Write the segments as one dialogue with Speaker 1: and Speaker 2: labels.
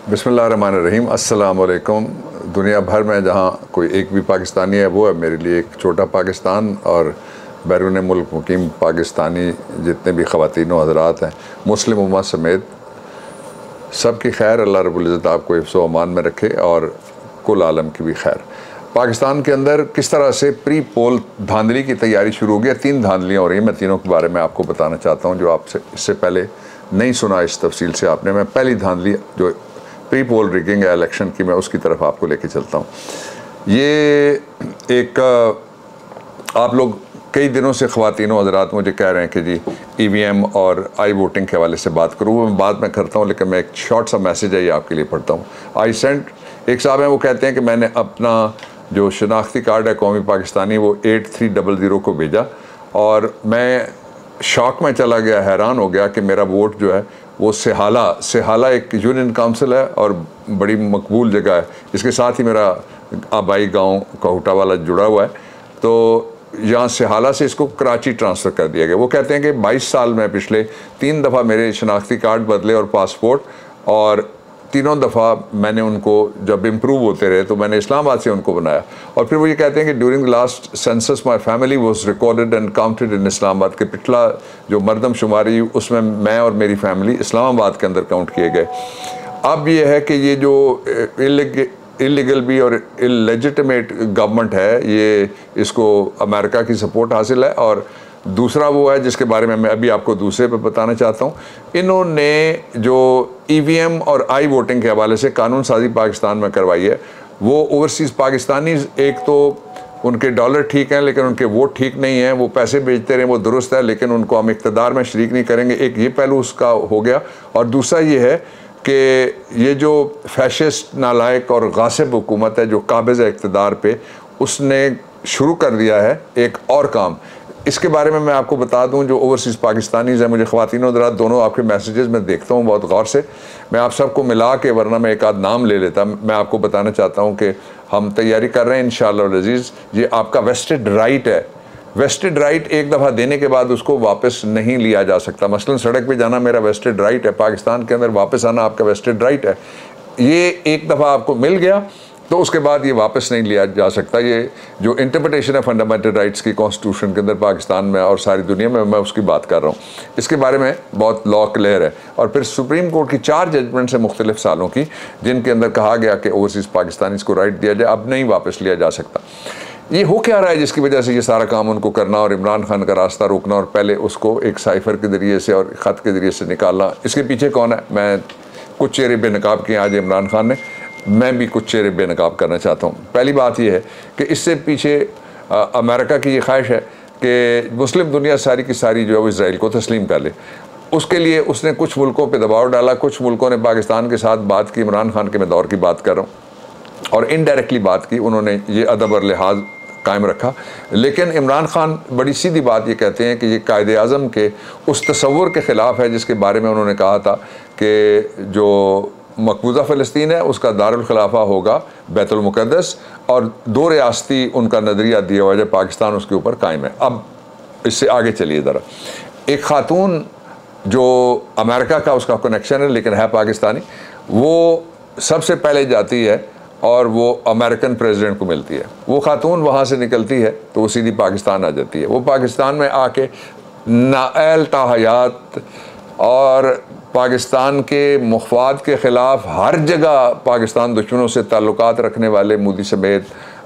Speaker 1: बिस्मिल्लाहिर्रहमानिर्रहीम। अस्सलाम वालेकुम। दुनिया भर में जहाँ कोई एक भी पाकिस्तानी है वो है मेरे लिए एक छोटा पाकिस्तान, और बैरून मुल्क मुकीम पाकिस्तानी जितने भी ख़वातीन व हज़रात हैं, मुस्लिम उम्मत समेत, सब की खैर अल्लाह रब्बुल इज़्ज़त आपको हिफ्ज़-ओ अमान में रखे और कुल आलम की भी खैर। पाकिस्तान के अंदर किस तरह से प्री पोल धांधली की तैयारी शुरू हो गई है। 3 धांधलियाँ हो रही हैं, मैं तीनों के बारे में आपको बताना चाहता हूँ जो आपसे इससे पहले नहीं सुना इस तफसील से आपने। मैं पहली धांधली जो प्री पोल रिगिंग है इलेक्शन की, मैं उसकी तरफ आपको लेके चलता हूँ। ये एक आप लोग कई दिनों से ख़वातीन व हज़रात मुझे कह रहे हैं कि जी EVM और आई वोटिंग के हवाले से बात करूँ, वो मैं बाद में करता हूँ, लेकिन मैं एक शॉर्ट सा मैसेज है ये आपके लिए पढ़ता हूँ। आई सेंट, एक साहब हैं वो कहते हैं कि मैंने अपना जो शनाख्ती कार्ड है कौमी पाकिस्तानी वो 8300 को भेजा और मैं शौक में चला गया, हैरान हो गया कि मेरा वोट जो है वो सिहाला एक यूनियन काउंसिल है और बड़ी मकबूल जगह है। इसके साथ ही मेरा आबाई गांव कहूटा वाला जुड़ा हुआ है, तो यहाँ सिहाला से इसको कराची ट्रांसफ़र कर दिया गया। वो कहते हैं कि 22 साल में पिछले 3 दफ़ा मेरे शनाख्ती कार्ड बदले और पासपोर्ट, और तीनों दफ़ा मैंने उनको जब इम्प्रूव होते रहे तो मैंने इस्लामाबाद से उनको बनाया। और फिर वो ये कहते हैं कि during the last census my family was recorded and counted in Islamabad, के पिछला जो मरदमशुमारी उसमें मैं और मेरी फैमिली इस्लामाबाद के अंदर काउंट किए गए। अब ये है कि ये जो इलीगल भी और इलेजिटिमेट गवर्नमेंट है, ये इसको अमेरिका की सपोर्ट हासिल है। और दूसरा वो है जिसके बारे में मैं अभी आपको दूसरे पे बताना चाहता हूँ। इन्होंने जो EVM और आई वोटिंग के हवाले से कानून साजी पाकिस्तान में करवाई है, वो ओवरसीज़ पाकिस्तानी, एक तो उनके डॉलर ठीक हैं लेकिन उनके वोट ठीक नहीं हैं, वो पैसे बेचते रहे वो दुरुस्त है, लेकिन उनको हम इक़्तिदार में शरीक नहीं करेंगे। एक ये पहलू उसका हो गया। और दूसरा ये है कि ये जो फैशिस्ट नालायक और गासिब हुकूमत है जो काबिज़ है इक़्तिदार पे, उसने शुरू कर दिया है एक और काम। इसके बारे में मैं आपको बता दूं, जो ओवरसीज़ पाकिस्तानीज़ हैं, मुझे ख़वातीन और हज़रात दोनों आपके मैसेजेस में देखता हूं बहुत गौर से, मैं आप सबको मिला के, वरना मैं एक आध नाम ले लेता। मैं आपको बताना चाहता हूं कि हम तैयारी कर रहे हैं इंशाअल्लाह अज़ीज़। ये आपका वेस्टेड राइट है। वेस्टेड राइट एक दफ़ा देने के बाद उसको वापस नहीं लिया जा सकता। मसलन सड़क पर जाना मेरा वेस्टेड राइट है, पाकिस्तान के अंदर वापस आना आपका वेस्टेड राइट है। ये एक दफ़ा आपको मिल गया तो उसके बाद ये वापस नहीं लिया जा सकता। ये जो इंटरप्रिटेशन है फंडामेंटल राइट्स की कॉन्स्टिट्यूशन के अंदर पाकिस्तान में और सारी दुनिया में, मैं उसकी बात कर रहा हूँ। इसके बारे में बहुत लॉ क्लियर है। और फिर सुप्रीम कोर्ट की 4 जजमेंट्स हैं मुख्तलिफ सालों की, जिनके अंदर कहा गया कि ओवरसीज़ पाकिस्तानी को राइट दिया जाए, अब नहीं वापस लिया जा सकता। ये हो क्या रहा है जिसकी वजह से ये सारा काम उनको करना और इमरान खान का रास्ता रोकना और पहले उसको एक साइफ़र के ज़रिए से और ख़त के ज़रिए से निकालना। इसके पीछे कौन है? मैं कुछ चेहरे बेनकाब किए आज इमरान खान ने, मैं भी कुछ चेहरे बेनकाब करना चाहता हूँ। पहली बात यह है कि इससे पीछे अमेरिका की ये ख्वाहिश है कि मुस्लिम दुनिया सारी की सारी जो है वो इसराइल को तस्लीम कर ले। उसके लिए उसने कुछ मुल्कों पे दबाव डाला, कुछ मुल्कों ने पाकिस्तान के साथ बात की, इमरान खान के मैं दौर की बात कर रहा हूँ, और इनडायरेक्टली बात की, उन्होंने ये अदब और लिहाज कायम रखा। लेकिन इमरान खान बड़ी सीधी बात ये कहते हैं कि ये कायदे आज़म के उस तसव्वुर के ख़िलाफ़ है जिसके बारे में उन्होंने कहा था कि जो मकबूजा फ़लस्तीन है उसका दारुल खिलाफा होगा बैतुल मुक़द्दस, और 2 रियासती उनका नज़रिया दिया हुआ है, पाकिस्तान उसके ऊपर कायम है। अब इससे आगे चलिए ज़रा। एक ख़ातून जो अमेरिका का उसका कनेक्शन है लेकिन है पाकिस्तानी, वो सबसे पहले जाती है और वो अमेरिकन प्रेसिडेंट को मिलती है। वो ख़ातून वहाँ से निकलती है तो वो सीधी पाकिस्तान आ जाती है। वो पाकिस्तान में आके नाअहल ताहयात और पाकिस्तान के मुफाद के ख़िलाफ़ हर जगह पाकिस्तान दुश्मनों से ताल्लुकात रखने वाले मोदी समेत,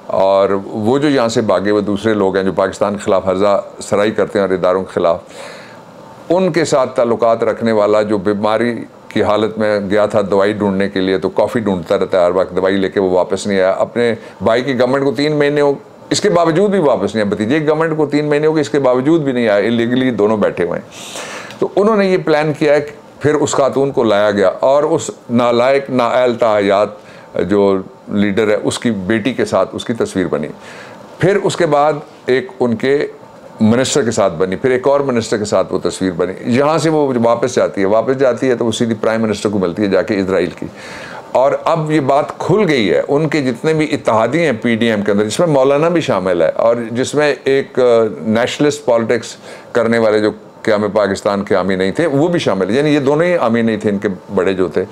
Speaker 1: और वो जो यहाँ से भागे हुए दूसरे लोग हैं जो पाकिस्तान के ख़िलाफ़ हर्जा सराई करते हैं और इदारों के ख़िलाफ़, उनके साथ ताल्लुकात रखने वाला जो बीमारी की हालत में गया था दवाई ढूंढने के लिए, तो कॉफ़ी ढूंढता रहता है हर वक्त, दवाई लेके वो वापस नहीं आया। अपने भाई की गवर्नमेंट को 3 महीने हो, इसके बावजूद भी वापस नहीं आया। भतीजे की गवर्नमेंट को 3 महीने हो गए, इसके बावजूद भी नहीं आया। इलीगली दोनों बैठे हुए हैं। तो उन्होंने ये प्लान किया है। फिर उस खातून को लाया गया और उस नालायक नाअहल ताहयात जो लीडर है उसकी बेटी के साथ उसकी तस्वीर बनी। फिर उसके बाद एक उनके मिनिस्टर के साथ बनी, फिर एक और मिनिस्टर के साथ वो तस्वीर बनी। यहाँ से वो वापस जाती है तो वो सीधी प्राइम मिनिस्टर को मिलती है जाके इजराइल की। और अब ये बात खुल गई है, उनके जितने भी इत्तेहादी हैं PDM के अंदर, जिसमें मौलाना भी शामिल है और जिसमें एक नेशनलिस्ट पॉलिटिक्स करने वाले जो क़याम पाकिस्तान के आमी नहीं थे वो भी शामिल है, यानी ये दोनों ही आमी नहीं थे, इनके बड़े जो थे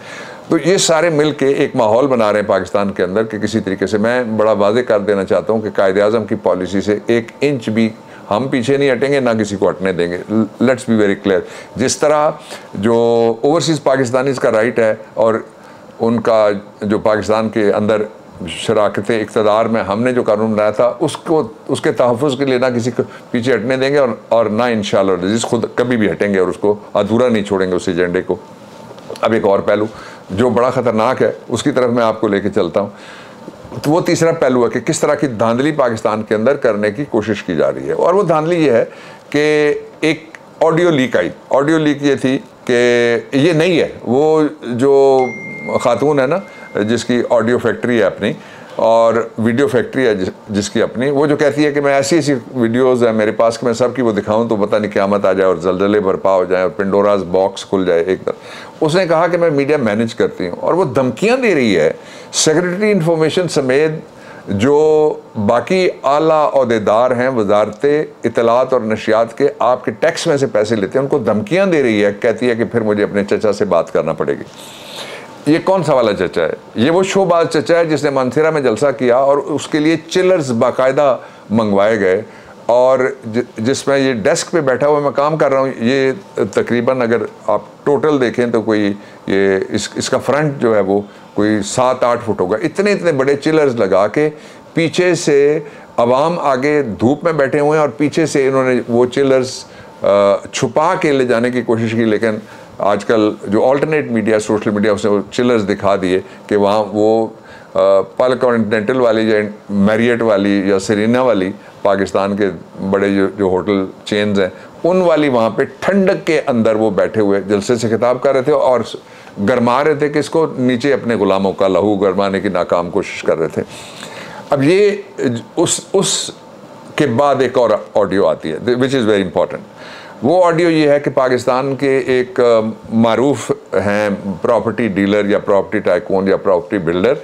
Speaker 1: तो ये सारे मिल के एक माहौल बना रहे हैं पाकिस्तान के अंदर कि किसी तरीके से, मैं बड़ा वाज़ेह कर देना चाहता हूँ कि कायद-ए-आज़म की पॉलिसी से 1 इंच भी हम पीछे नहीं हटेंगे, ना किसी को हटने देंगे। Let's be very clear. जिस तरह जो ओवरसीज़ पाकिस्तानीज़ का राइट है और उनका जो पाकिस्तान के अंदर शराकत इक़्तिदार में हमने जो कानून बनाया था उसको, उसके तहफ़्फ़ुज़ के लिए ना किसी को पीछे हटने देंगे और ना इंशाअल्लाह जिस खुद कभी भी हटेंगे और उसको अधूरा नहीं छोड़ेंगे उस एजेंडे को। अब एक और पहलू जो बड़ा ख़तरनाक है उसकी तरफ मैं आपको लेके चलता हूँ। तो वो तीसरा पहलू है कि किस तरह की धांधली पाकिस्तान के अंदर करने की कोशिश की जा रही है। और वो धांधली ये है कि एक ऑडियो लीक आई। ऑडियो लीक ये थी कि ये नहीं है, वो जो खातून है ना जिसकी ऑडियो फैक्ट्री है अपनी और वीडियो फैक्ट्री है जिसकी अपनी, वो जो कहती है कि मैं ऐसी ऐसी वीडियोज़ है मेरे पास कि मैं सबकी वो दिखाऊं तो पता नहीं क़यामत आ जाए और ज़लज़ले बर्पा हो जाए और पिंडोराज बॉक्स खुल जाए एक तरफ। उसने कहा कि मैं मीडिया मैनेज करती हूँ और वो धमकियाँ दे रही है सेक्रेटरी इंफॉर्मेशन समेत जो बाकी आला ओहदेदार हैं वजारत इत्तलात और नशियात के, आपके टैक्स में से पैसे लेते हैं, उनको धमकियाँ दे रही है। कहती है कि फिर मुझे अपने चचा से बात करना पड़ेगी। ये कौन सा वाला चचा है? ये वो शोबाज चचा है जिसने मानसेरा में जलसा किया और उसके लिए चिलर्स बाकायदा मंगवाए गए और जिसमें ये डेस्क पे बैठा हुआ मैं काम कर रहा हूँ। ये तकरीबन अगर आप टोटल देखें तो कोई ये इसका फ्रंट जो है वो कोई 7-8 फुट होगा। इतने इतने बड़े चिलर्स लगा के पीछे से अवाम आगे धूप में बैठे हुए हैं और पीछे से इन्होंने वो चिलर्स छुपा के ले जाने की कोशिश की। लेकिन आजकल जो ऑल्टरनेट मीडिया, सोशल मीडिया, उसने वो चिलर्स दिखा दिए कि वहाँ वो पल कॉन्टिनेंटल वाली या मैरियट वाली या सेरेना वाली पाकिस्तान के बड़े जो होटल चेन्स हैं उन वाली वहाँ पे ठंडक के अंदर वो बैठे हुए जलसे से खिताब कर रहे थे और गरमा रहे थे कि इसको नीचे अपने गुलामों का लहू गरमाने की नाकाम कोशिश कर रहे थे। अब ये उस के बाद एक और ऑडियो आती है विच इज़ वेरी इंपॉर्टेंट। वो ऑडियो ये है कि पाकिस्तान के एक मारूफ हैं प्रॉपर्टी डीलर या प्रॉपर्टी टाइकून या प्रॉपर्टी बिल्डर,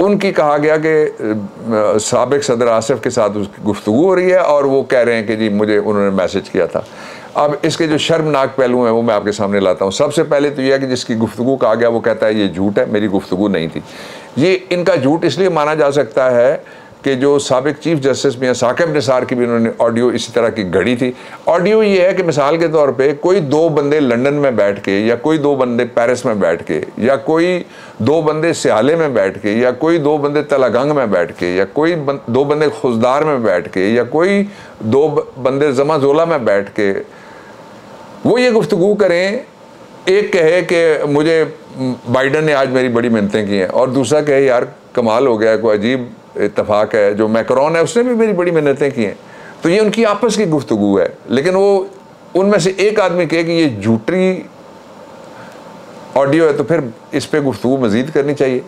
Speaker 1: उनकी कहा गया कि साबिक सदर आसिफ के साथ उसकी गुफ्तगू हो रही है और वो कह रहे हैं कि जी मुझे उन्होंने मैसेज किया था। अब इसके जो शर्मनाक पहलू हैं वो मैं आपके सामने लाता हूँ। सबसे पहले तो यह है कि जिसकी गुफ्तगू कहा गया वो कहता है ये झूठ है, मेरी गुफ्तगू नहीं थी। ये इनका झूठ इसलिए माना जा सकता है कि जो साबिक चीफ जस्टिस मियां साकिब निसार की भी उन्होंने ऑडियो इसी तरह की घड़ी थी। ऑडियो ये है कि मिसाल के तौर पे कोई 2 बंदे लंदन में बैठ के या कोई 2 बंदे पेरिस में बैठ के या कोई 2 बंदे सियाले में बैठ के या कोई 2 बंदे तलागंग में बैठ के या कोई 2 बंदे खुजदार में बैठ के या कोई 2 बंदे जमाजोला में बैठ के वो ये गुफ्तगू करें। एक कहे कि मुझे बाइडन ने आज मेरी बड़ी मिन्नतें की हैं और दूसरा कहे यार कमाल हो गया, कोई अजीब इत्तफाक है, जो मैक्रोन है उसने भी मेरी बड़ी मिन्नतें की हैं। तो ये उनकी आपस की गुफ्तगू है। लेकिन वो उनमें से एक आदमी कहे कि ये झूठी ऑडियो है तो फिर इस पर गुफ्तगू मज़ीद करनी चाहिए,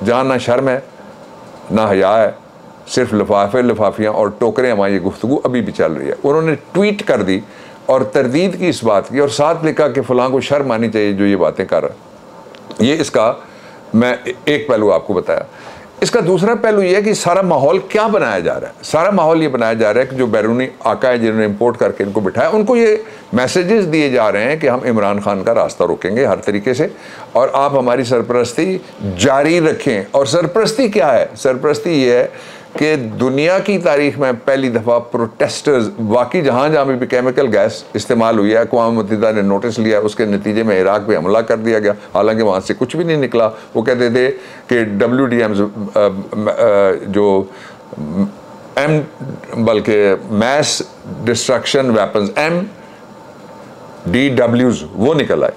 Speaker 1: जहाँ ना शर्म है ना हया है, सिर्फ लिफाफे लिफाफियाँ और टोकरें हमारी ये गुफ्तगू अभी भी चल रही है। उन्होंने ट्वीट कर दी और तरदीद की इस बात की और साथ लिखा कि फ़लाँ को शर्म आनी चाहिए जो ये बातें कर रहा है। ये इसका मैं एक पहलू आपको बताया। इसका दूसरा पहलू ये है कि सारा माहौल क्या बनाया जा रहा है। सारा माहौल ये बनाया जा रहा है कि जो बैरूनी आका है जिन्होंने इंपोर्ट करके इनको बिठाया, उनको ये मैसेजेस दिए जा रहे हैं कि हम इमरान खान का रास्ता रोकेंगे हर तरीके से और आप हमारी सरपरस्ती जारी रखें। और सरपरस्ती क्या है? सरपरस्ती ये है कि दुनिया की तारीख में पहली दफ़ा प्रोटेस्टर्स, वाकई जहाँ जहाँ भी केमिकल गैस इस्तेमाल हुई है, अक़वाम मुत्तहिदा ने नोटिस लिया, उसके नतीजे में इराक़ पे हमला कर दिया गया, हालांकि वहाँ से कुछ भी नहीं निकला। वो कहते थे कि WDMs जो बल्कि मैस डिस्ट्रक्शन वेपन्स MDWs वो निकल आए।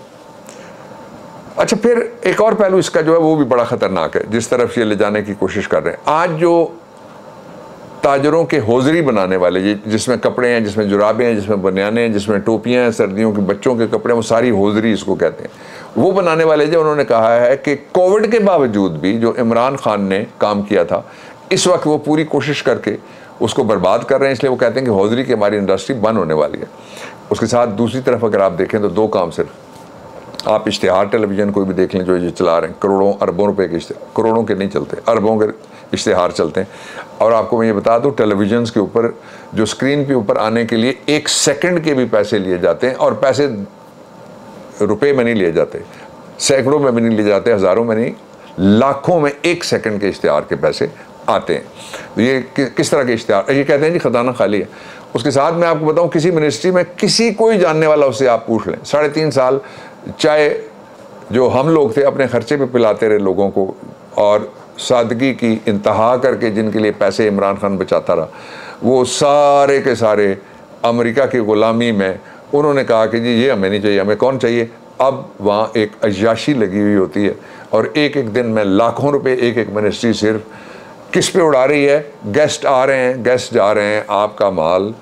Speaker 1: अच्छा, फिर एक और पहलू इसका जो है वो भी बड़ा ख़तरनाक है, जिस तरफ ये ले जाने की कोशिश कर रहे हैं। आज जो ताजरों के हौजरी बनाने वाले, ये जिसमें कपड़े हैं, जिसमें जुराबें हैं, जिसमें बनियानें हैं, जिसमें टोपियाँ हैं, सर्दियों के बच्चों के कपड़े, वो सारी हौजरी इसको कहते हैं। वो बनाने वाले जो उन्होंने कहा है कि कोविड के बावजूद भी जो इमरान खान ने काम किया था, इस वक्त वो पूरी कोशिश करके उसको बर्बाद कर रहे हैं। इसलिए वो कहते हैं कि हौजरी की हमारी इंडस्ट्री बंद होने वाली है। उसके साथ दूसरी तरफ अगर आप देखें तो 2 काम सिर्फ, आप इश्तिहार टेलीविज़न कोई भी देख लें जो ये चला रहे हैं, करोड़ों अरबों रुपए के इश्तिहार, करोड़ों के नहीं चलते, अरबों के इश्तिहार चलते हैं। और आपको मैं ये बता दूं, टेलीविज़न के ऊपर जो स्क्रीन पे ऊपर आने के लिए 1 सेकंड के भी पैसे लिए जाते हैं और पैसे रुपए में नहीं लिए जाते, सैकड़ों में भी नहीं ले जाते, हज़ारों में नहीं, लाखों में 1 सेकंड के इश्तिहार के पैसे आते हैं। तो ये किस तरह के इश्तिहार, ये कहते हैं जी खजाना खाली है। उसके साथ मैं आपको बताऊं, किसी मिनिस्ट्री में किसी कोई जानने वाला उससे आप पूछ लें, 3.5 साल चाय जो हम लोग थे अपने खर्चे पे पिलाते रहे लोगों को, और सादगी की इंतहा करके जिनके लिए पैसे इमरान खान बचाता रहा, वो सारे के सारे अमेरिका की ग़ुलामी में उन्होंने कहा कि जी ये हमें नहीं चाहिए, हमें कौन चाहिए। अब वहाँ एक अय्याशी लगी हुई होती है और एक एक दिन में लाखों रुपए एक एक मिनिस्ट्री सिर्फ किस पे उड़ा रही है। गेस्ट आ रहे हैं, गेस्ट जा रहे हैं, आपका माल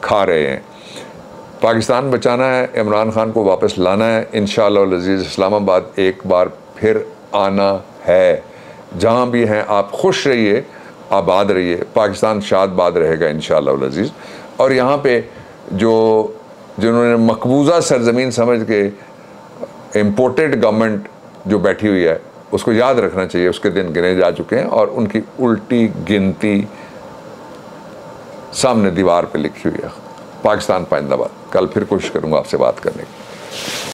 Speaker 1: खा रहे हैं। पाकिस्तान बचाना है, इमरान खान को वापस लाना है, इंशाअल्लाह अज़ीज़ इस्लामाबाद एक बार फिर आना है। जहाँ भी हैं आप खुश रहिए, आबाद रहिए, पाकिस्तान शादबाद रहेगा इंशाअल्लाह अज़ीज़। और यहाँ पे जिन्होंने मकबूजा सरजमीन समझ के इम्पोर्टेड गवर्नमेंट जो बैठी हुई है, उसको याद रखना चाहिए, उसके दिन गिने जा चुके हैं और उनकी उल्टी गिनती सामने दीवार पे लिखी हुई है। पाकिस्तान जिंदाबाद। कल फिर कोशिश करूँगा आपसे बात करने की।